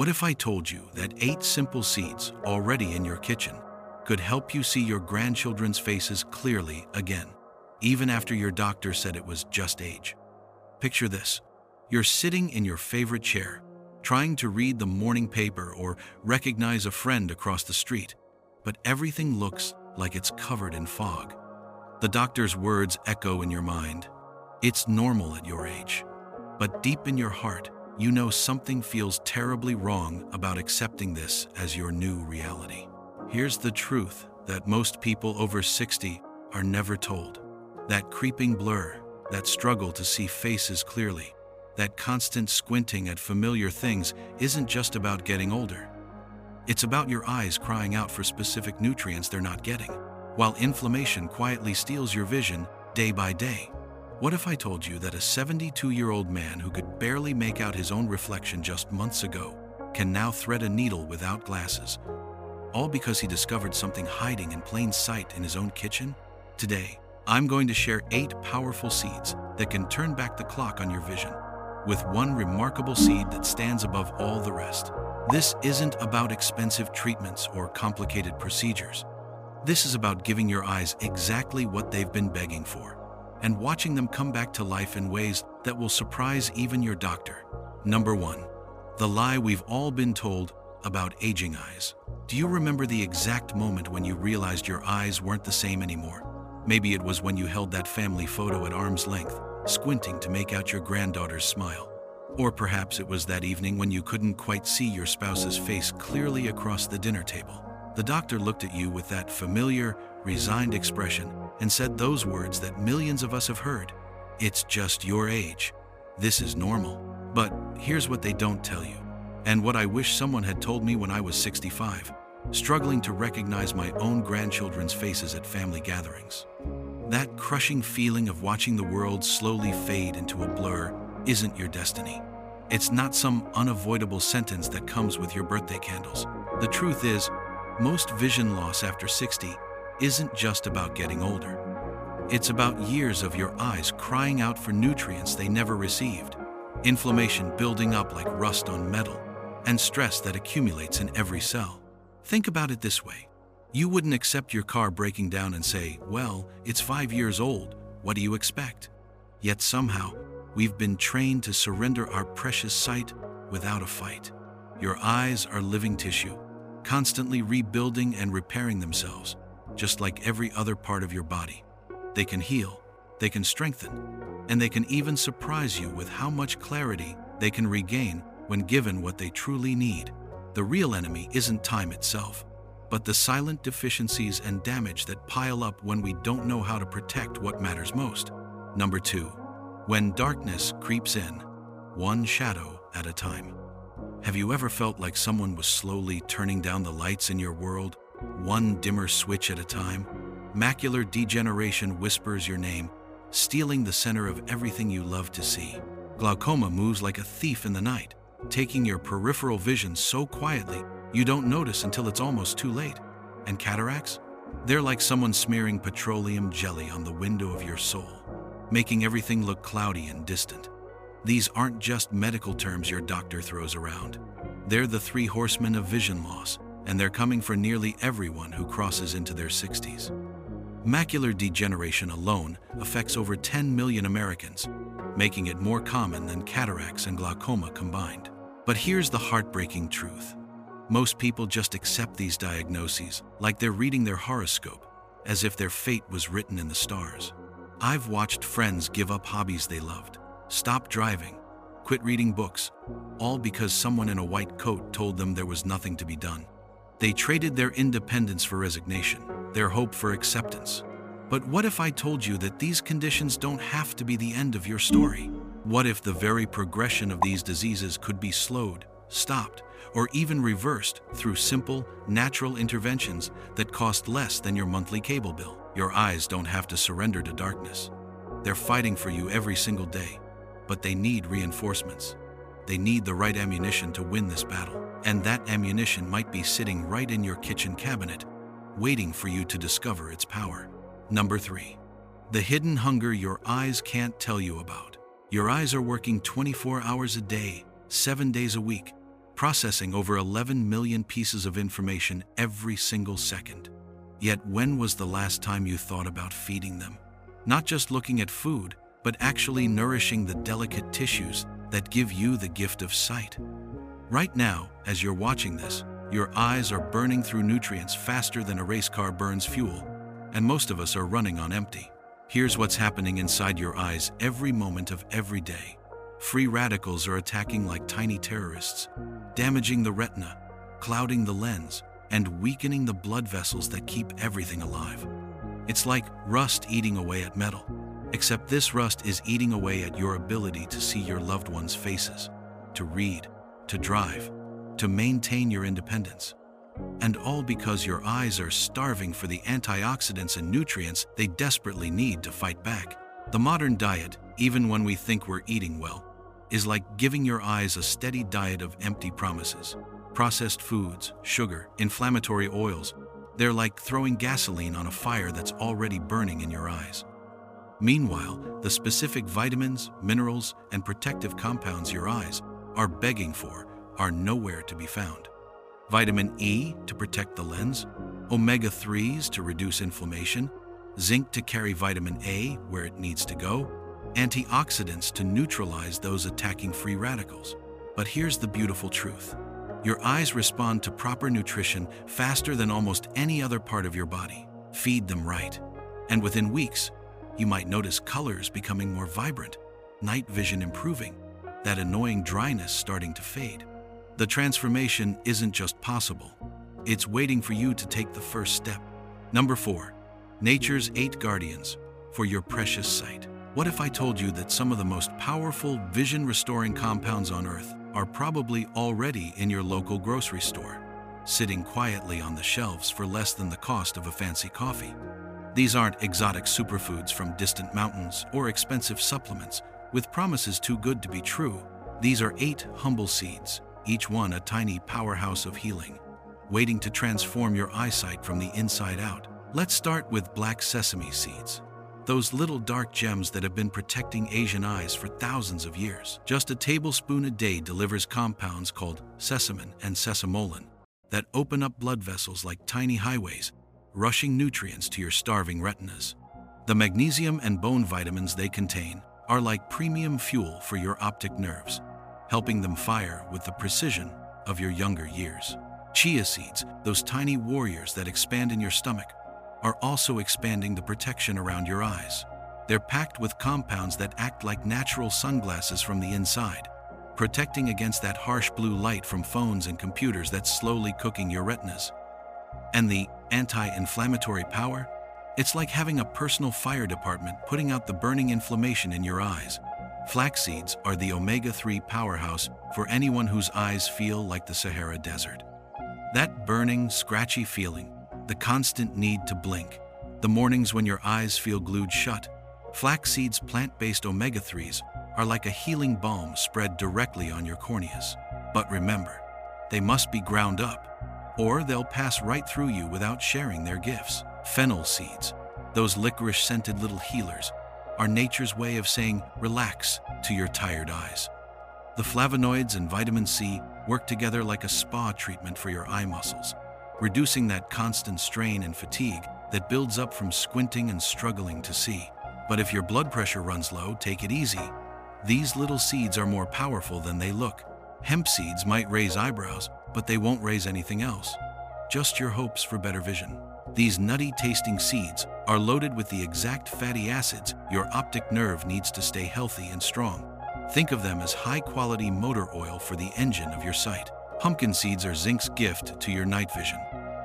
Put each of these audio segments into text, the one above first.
What if I told you that 8 simple seeds already in your kitchen could help you see your grandchildren's faces clearly again, even after your doctor said it was just age? Picture this. You're sitting in your favorite chair, trying to read the morning paper or recognize a friend across the street, but everything looks like it's covered in fog. The doctor's words echo in your mind. It's normal at your age. But deep in your heart, you know something feels terribly wrong about accepting this as your new reality. Here's the truth that most people over 60 are never told. That creeping blur, that struggle to see faces clearly, that constant squinting at familiar things isn't just about getting older. It's about your eyes crying out for specific nutrients they're not getting, while inflammation quietly steals your vision day by day. What if I told you that a 72-year-old man who could barely make out his own reflection just months ago can now thread a needle without glasses, all because he discovered something hiding in plain sight in his own kitchen? Today, I'm going to share 8 powerful seeds that can turn back the clock on your vision, with one remarkable seed that stands above all the rest. This isn't about expensive treatments or complicated procedures. This is about giving your eyes exactly what they've been begging for, and watching them come back to life in ways that will surprise even your doctor. Number 1. The lie we've all been told about aging eyes. Do you remember the exact moment when you realized your eyes weren't the same anymore? Maybe it was when you held that family photo at arm's length, squinting to make out your granddaughter's smile. Or perhaps it was that evening when you couldn't quite see your spouse's face clearly across the dinner table. The doctor looked at you with that familiar, resigned expression and said those words that millions of us have heard. It's just your age. This is normal. But here's what they don't tell you, and what I wish someone had told me when I was 65, struggling to recognize my own grandchildren's faces at family gatherings. That crushing feeling of watching the world slowly fade into a blur isn't your destiny. It's not some unavoidable sentence that comes with your birthday candles. The truth is, most vision loss after 60 isn't just about getting older. It's about years of your eyes crying out for nutrients they never received, inflammation building up like rust on metal, and stress that accumulates in every cell. Think about it this way. You wouldn't accept your car breaking down and say, "Well, it's 5 years old, what do you expect?" Yet somehow, we've been trained to surrender our precious sight without a fight. Your eyes are living tissue, constantly rebuilding and repairing themselves, just like every other part of your body. They can heal, they can strengthen, and they can even surprise you with how much clarity they can regain when given what they truly need. The real enemy isn't time itself, but the silent deficiencies and damage that pile up when we don't know how to protect what matters most. Number 2. When darkness creeps in, one shadow at a time. Have you ever felt like someone was slowly turning down the lights in your world, one dimmer switch at a time? Macular degeneration whispers your name, stealing the center of everything you love to see. Glaucoma moves like a thief in the night, taking your peripheral vision so quietly you don't notice until it's almost too late. And cataracts? They're like someone smearing petroleum jelly on the window of your soul, making everything look cloudy and distant. These aren't just medical terms your doctor throws around. They're the 3 horsemen of vision loss, and they're coming for nearly everyone who crosses into their 60s. Macular degeneration alone affects over 10 million Americans, making it more common than cataracts and glaucoma combined. But here's the heartbreaking truth. Most people just accept these diagnoses like they're reading their horoscope, as if their fate was written in the stars. I've watched friends give up hobbies they loved, stop driving, quit reading books, all because someone in a white coat told them there was nothing to be done. They traded their independence for resignation, their hope for acceptance. But what if I told you that these conditions don't have to be the end of your story? What if the very progression of these diseases could be slowed, stopped, or even reversed through simple, natural interventions that cost less than your monthly cable bill? Your eyes don't have to surrender to darkness. They're fighting for you every single day, but they need reinforcements. They need the right ammunition to win this battle, and that ammunition might be sitting right in your kitchen cabinet, waiting for you to discover its power. Number 3. The hidden hunger your eyes can't tell you about. Your eyes are working 24 hours a day, 7 days a week, processing over 11 million pieces of information every single second. Yet when was the last time you thought about feeding them? Not just looking at food, but actually nourishing the delicate tissues that give you the gift of sight. Right now, as you're watching this, your eyes are burning through nutrients faster than a race car burns fuel, and most of us are running on empty. Here's what's happening inside your eyes every moment of every day. Free radicals are attacking like tiny terrorists, damaging the retina, clouding the lens, and weakening the blood vessels that keep everything alive. It's like rust eating away at metal, except this rust is eating away at your ability to see your loved ones' faces, to read, to drive, to maintain your independence. And all because your eyes are starving for the antioxidants and nutrients they desperately need to fight back. The modern diet, even when we think we're eating well, is like giving your eyes a steady diet of empty promises. Processed foods, sugar, inflammatory oils, they're like throwing gasoline on a fire that's already burning in your eyes. Meanwhile, the specific vitamins, minerals, and protective compounds your eyes are begging for are nowhere to be found. Vitamin E to protect the lens, omega-3s to reduce inflammation, zinc to carry vitamin A where it needs to go, antioxidants to neutralize those attacking free radicals. But here's the beautiful truth. Your eyes respond to proper nutrition faster than almost any other part of your body. Feed them right, and within weeks, you might notice colors becoming more vibrant, night vision improving, that annoying dryness starting to fade. The transformation isn't just possible, it's waiting for you to take the first step. Number 4. Nature's 8 guardians for your precious sight. What if I told you that some of the most powerful vision-restoring compounds on Earth are probably already in your local grocery store, sitting quietly on the shelves for less than the cost of a fancy coffee? These aren't exotic superfoods from distant mountains or expensive supplements with promises too good to be true. These are 8 humble seeds, each one a tiny powerhouse of healing, waiting to transform your eyesight from the inside out. Let's start with black sesame seeds. Those little dark gems that have been protecting Asian eyes for thousands of years. Just a tablespoon a day delivers compounds called sesamin and sesamolin that open up blood vessels like tiny highways, rushing nutrients to your starving retinas. The magnesium and bone vitamins they contain are like premium fuel for your optic nerves, helping them fire with the precision of your younger years. Chia seeds, those tiny warriors that expand in your stomach, are also expanding the protection around your eyes. They're packed with compounds that act like natural sunglasses from the inside, protecting against that harsh blue light from phones and computers that's slowly cooking your retinas. And the anti-inflammatory power? It's like having a personal fire department putting out the burning inflammation in your eyes. Flax seeds are the omega-3 powerhouse for anyone whose eyes feel like the Sahara Desert. That burning, scratchy feeling, the constant need to blink, the mornings when your eyes feel glued shut. Flax seeds' plant-based omega-3s are like a healing balm spread directly on your corneas. But remember, they must be ground up, or they'll pass right through you without sharing their gifts. Fennel seeds, those licorice-scented little healers, are nature's way of saying relax to your tired eyes. The flavonoids and vitamin C work together like a spa treatment for your eye muscles, reducing that constant strain and fatigue that builds up from squinting and struggling to see. But if your blood pressure runs low, take it easy. These little seeds are more powerful than they look. Hemp seeds might raise eyebrows, but they won't raise anything else. Just your hopes for better vision. These nutty-tasting seeds are loaded with the exact fatty acids your optic nerve needs to stay healthy and strong. Think of them as high-quality motor oil for the engine of your sight. Pumpkin seeds are zinc's gift to your night vision.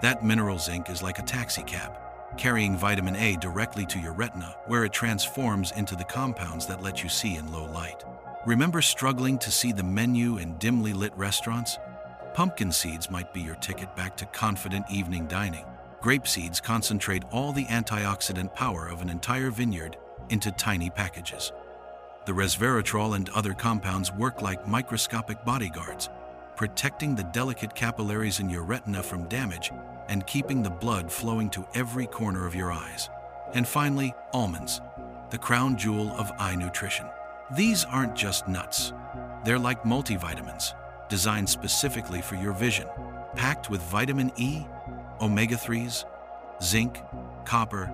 That mineral zinc is like a taxi cab, carrying vitamin A directly to your retina, where it transforms into the compounds that let you see in low light. Remember struggling to see the menu in dimly lit restaurants? Pumpkin seeds might be your ticket back to confident evening dining. Grape seeds concentrate all the antioxidant power of an entire vineyard into tiny packages. The resveratrol and other compounds work like microscopic bodyguards, protecting the delicate capillaries in your retina from damage and keeping the blood flowing to every corner of your eyes. And finally, almonds, the crown jewel of eye nutrition. These aren't just nuts. They're like multivitamins, designed specifically for your vision, packed with vitamin E, omega-3s, zinc, copper,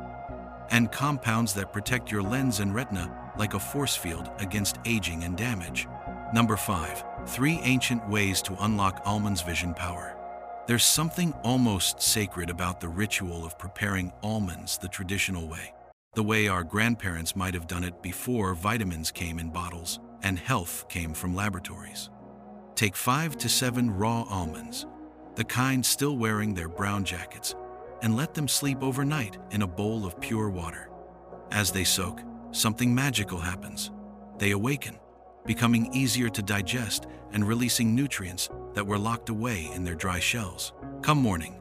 and compounds that protect your lens and retina like a force field against aging and damage. Number 5. 3 ancient ways to unlock almonds' vision power. There's something almost sacred about the ritual of preparing almonds the traditional way, the way our grandparents might have done it before vitamins came in bottles and health came from laboratories. Take 5 to 7 raw almonds, the kind still wearing their brown jackets, and let them sleep overnight in a bowl of pure water. As they soak, something magical happens. They awaken, becoming easier to digest and releasing nutrients that were locked away in their dry shells. Come morning,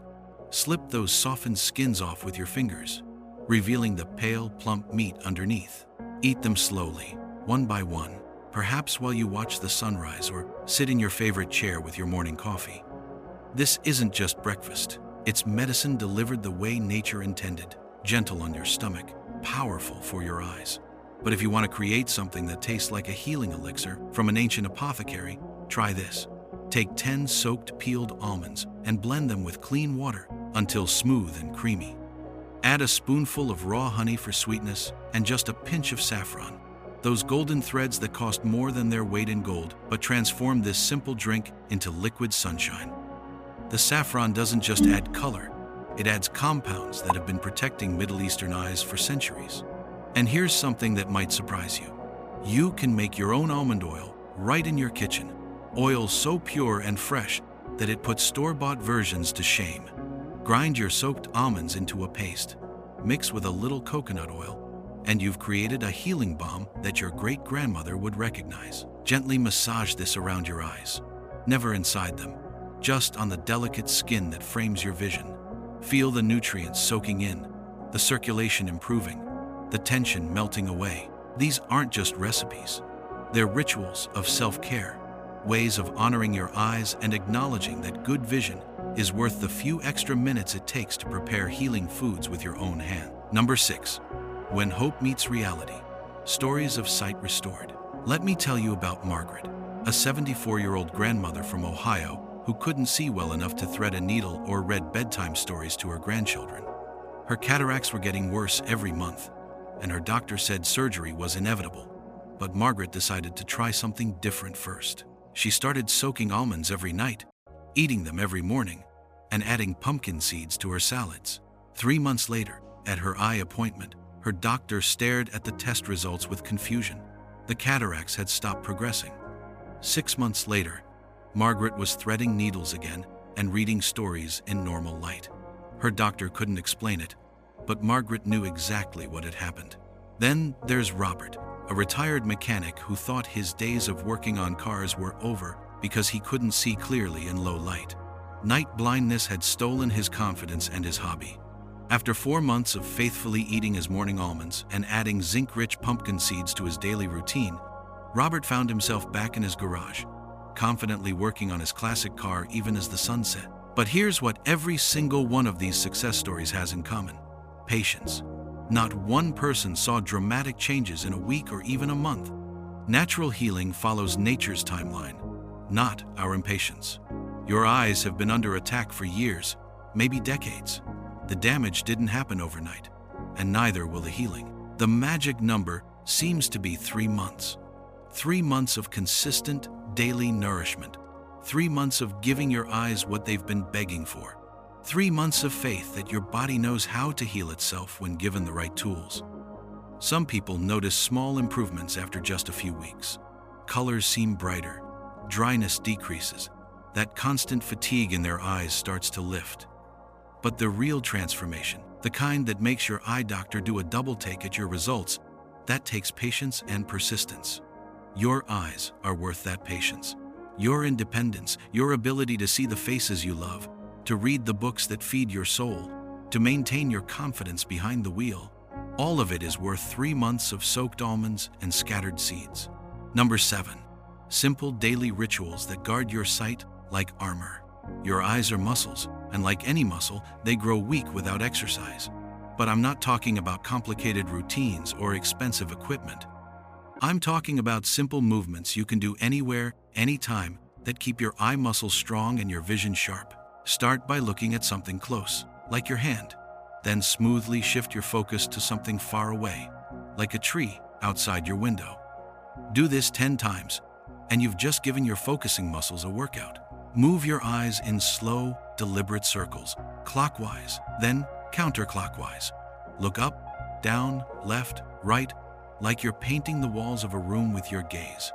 slip those softened skins off with your fingers, revealing the pale, plump meat underneath. Eat them slowly, one by one, perhaps while you watch the sunrise or sit in your favorite chair with your morning coffee. This isn't just breakfast. It's medicine delivered the way nature intended, gentle on your stomach, powerful for your eyes. But if you want to create something that tastes like a healing elixir from an ancient apothecary, try this. Take 10 soaked peeled almonds and blend them with clean water until smooth and creamy. Add a spoonful of raw honey for sweetness and just a pinch of saffron, those golden threads that cost more than their weight in gold but transform this simple drink into liquid sunshine. The saffron doesn't just add color, it adds compounds that have been protecting Middle Eastern eyes for centuries. And here's something that might surprise you. You can make your own almond oil right in your kitchen. Oil so pure and fresh that it puts store-bought versions to shame. Grind your soaked almonds into a paste, mix with a little coconut oil, and you've created a healing balm that your great-grandmother would recognize. Gently massage this around your eyes, never inside them, just on the delicate skin that frames your vision. Feel the nutrients soaking in, the circulation improving, the tension melting away. These aren't just recipes. They're rituals of self-care, ways of honoring your eyes and acknowledging that good vision is worth the few extra minutes it takes to prepare healing foods with your own hand. Number 6. When hope meets reality. Stories of sight restored. Let me tell you about Margaret, a 74-year-old grandmother from Ohio who couldn't see well enough to thread a needle or read bedtime stories to her grandchildren. Her cataracts were getting worse every month, and her doctor said surgery was inevitable. But Margaret decided to try something different first. She started soaking almonds every night, eating them every morning, and adding pumpkin seeds to her salads. 3 months later, at her eye appointment, her doctor stared at the test results with confusion. The cataracts had stopped progressing. 6 months later, Margaret was threading needles again and reading stories in normal light. Her doctor couldn't explain it, but Margaret knew exactly what had happened. Then there's Robert, a retired mechanic who thought his days of working on cars were over because he couldn't see clearly in low light. Night blindness had stolen his confidence and his hobby. After 4 months of faithfully eating his morning almonds and adding zinc-rich pumpkin seeds to his daily routine, Robert found himself back in his garage, confidently working on his classic car even as the sun set. But here's what every single one of these success stories has in common: patience. Not one person saw dramatic changes in a week or even a month. Natural healing follows nature's timeline, not our impatience. Your eyes have been under attack for years, maybe decades. The damage didn't happen overnight, and neither will the healing. The magic number seems to be 3 months. 3 months of consistent, daily nourishment. 3 months of giving your eyes what they've been begging for. 3 months of faith that your body knows how to heal itself when given the right tools. Some people notice small improvements after just a few weeks. Colors seem brighter, dryness decreases, that constant fatigue in their eyes starts to lift. But the real transformation, the kind that makes your eye doctor do a double take at your results, that takes patience and persistence. Your eyes are worth that patience. Your independence, your ability to see the faces you love, to read the books that feed your soul, to maintain your confidence behind the wheel. All of it is worth 3 months of soaked almonds and scattered seeds. Number 7. Simple daily rituals that guard your sight like armor. Your eyes are muscles, and like any muscle, they grow weak without exercise. But I'm not talking about complicated routines or expensive equipment. I'm talking about simple movements you can do anywhere, anytime, that keep your eye muscles strong and your vision sharp. Start by looking at something close, like your hand. Then smoothly shift your focus to something far away, like a tree outside your window. Do this 10 times, and you've just given your focusing muscles a workout. Move your eyes in slow, deliberate circles, clockwise, then counterclockwise. Look up, down, left, right, like you're painting the walls of a room with your gaze.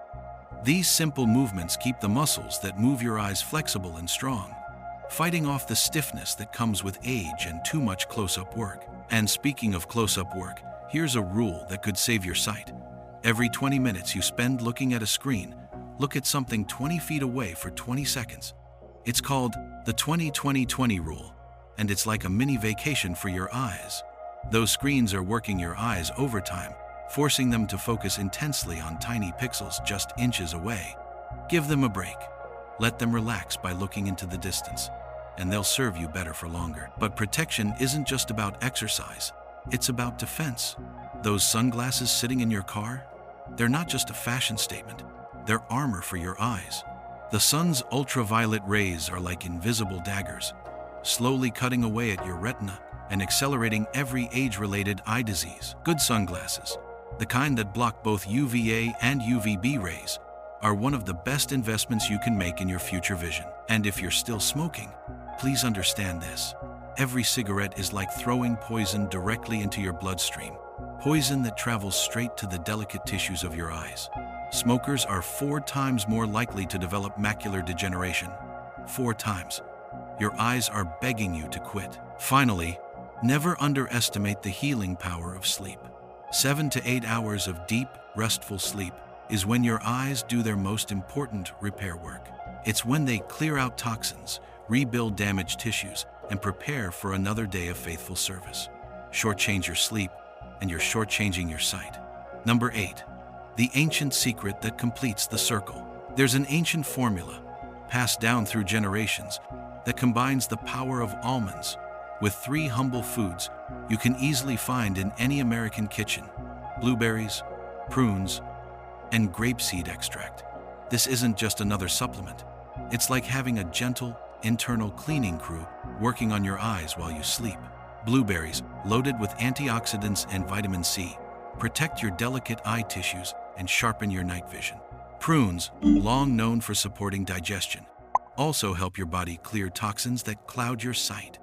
These simple movements keep the muscles that move your eyes flexible and strong, fighting off the stiffness that comes with age and too much close-up work. And speaking of close-up work, here's a rule that could save your sight. Every 20 minutes you spend looking at a screen, look at something 20 feet away for 20 seconds. It's called the 20-20-20 rule, and it's like a mini vacation for your eyes. Those screens are working your eyes overtime, forcing them to focus intensely on tiny pixels just inches away. Give them a break. Let them relax by looking into the distance, and they'll serve you better for longer. But protection isn't just about exercise, it's about defense. Those sunglasses sitting in your car, they're not just a fashion statement, they're armor for your eyes. The sun's ultraviolet rays are like invisible daggers, slowly cutting away at your retina and accelerating every age-related eye disease. Good sunglasses, the kind that block both UVA and UVB rays, are one of the best investments you can make in your future vision. And if you're still smoking, please understand this. Every cigarette is like throwing poison directly into your bloodstream, poison that travels straight to the delicate tissues of your eyes. Smokers are 4 times more likely to develop macular degeneration. 4 times. Your eyes are begging you to quit. Finally, never underestimate the healing power of sleep. 7 to 8 hours of deep, restful sleep is when your eyes do their most important repair work. It's when they clear out toxins, rebuild damaged tissues, and prepare for another day of faithful service. Shortchange your sleep, and you're shortchanging your sight. Number 8. The ancient secret that completes the circle. There's an ancient formula, passed down through generations, that combines the power of almonds with 3 humble foods you can easily find in any American kitchen: blueberries, prunes, and grapeseed extract. This isn't just another supplement. It's like having a gentle, internal cleaning crew working on your eyes while you sleep. Blueberries, loaded with antioxidants and vitamin C, protect your delicate eye tissues and sharpen your night vision. Prunes, long known for supporting digestion, also help your body clear toxins that cloud your sight.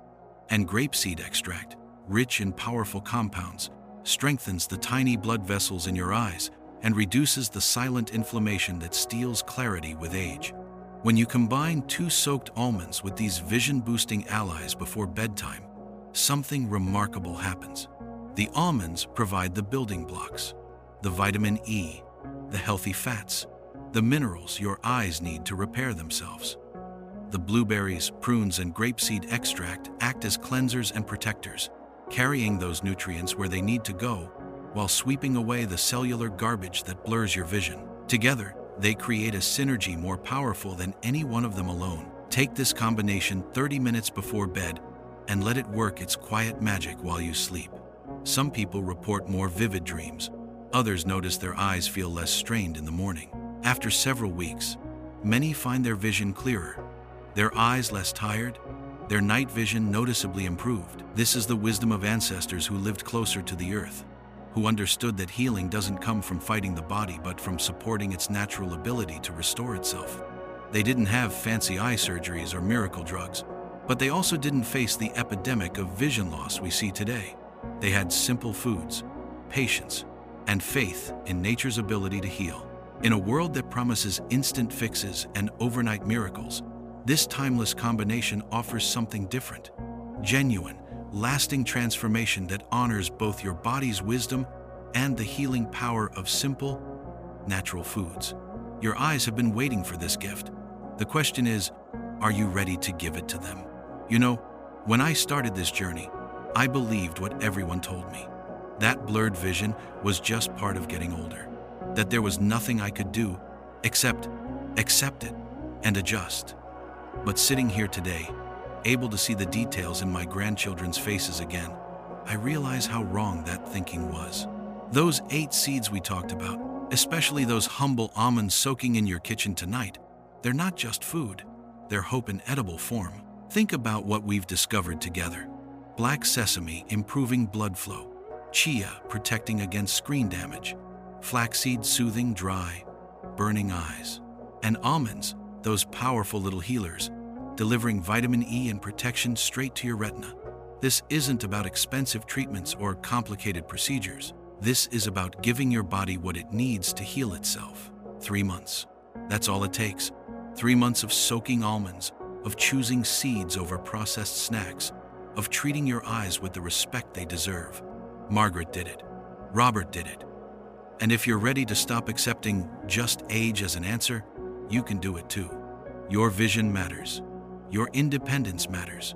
And grapeseed extract, rich in powerful compounds, strengthens the tiny blood vessels in your eyes and reduces the silent inflammation that steals clarity with age. When you combine 2 soaked almonds with these vision-boosting allies before bedtime, something remarkable happens. The almonds provide the building blocks, the vitamin E, the healthy fats, the minerals your eyes need to repair themselves. The blueberries, prunes, and grapeseed extract act as cleansers and protectors, carrying those nutrients where they need to go, while sweeping away the cellular garbage that blurs your vision. Together, they create a synergy more powerful than any one of them alone. Take this combination 30 minutes before bed and let it work its quiet magic while you sleep. Some people report more vivid dreams. Others notice their eyes feel less strained in the morning. After several weeks, many find their vision clearer, their eyes less tired, their night vision noticeably improved. This is the wisdom of ancestors who lived closer to the earth, who understood that healing doesn't come from fighting the body but from supporting its natural ability to restore itself. They didn't have fancy eye surgeries or miracle drugs, but they also didn't face the epidemic of vision loss we see today. They had simple foods, patience, and faith in nature's ability to heal. In a world that promises instant fixes and overnight miracles, this timeless combination offers something different: genuine, lasting transformation that honors both your body's wisdom and the healing power of simple, natural foods. Your eyes have been waiting for this gift. The question is, are you ready to give it to them? You know, when I started this journey, I believed what everyone told me. That blurred vision was just part of getting older. That there was nothing I could do except accept it and adjust. But sitting here today, able to see the details in my grandchildren's faces again, I realize how wrong that thinking was. Those 8 seeds we talked about, especially those humble almonds soaking in your kitchen tonight, They're not just food, they're hope in edible form. Think about what we've discovered together. Black sesame improving blood flow, chia protecting against screen damage, flaxseed soothing dry, burning eyes, and almonds, those powerful little healers, delivering vitamin E and protection straight to your retina. This isn't about expensive treatments or complicated procedures. This is about giving your body what it needs to heal itself. 3 months. That's all it takes. 3 months of soaking almonds, of choosing seeds over processed snacks, of treating your eyes with the respect they deserve. Margaret did it. Robert did it. And if you're ready to stop accepting just age as an answer, you can do it too. Your vision matters. Your independence matters.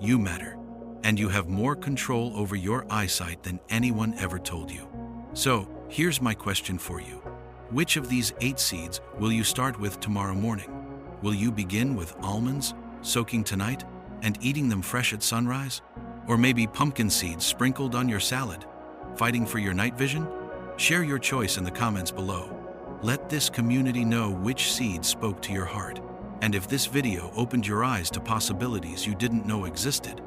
You matter. And you have more control over your eyesight than anyone ever told you. So, here's my question for you. Which of these 8 seeds will you start with tomorrow morning? Will you begin with almonds, soaking tonight, and eating them fresh at sunrise? Or maybe pumpkin seeds sprinkled on your salad, fighting for your night vision? Share your choice in the comments below. Let this community know which seed spoke to your heart. And if this video opened your eyes to possibilities you didn't know existed,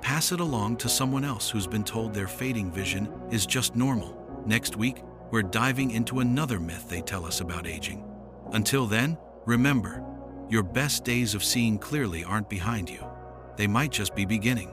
pass it along to someone else who's been told their fading vision is just normal. Next week, we're diving into another myth they tell us about aging. Until then, remember, your best days of seeing clearly aren't behind you. They might just be beginning.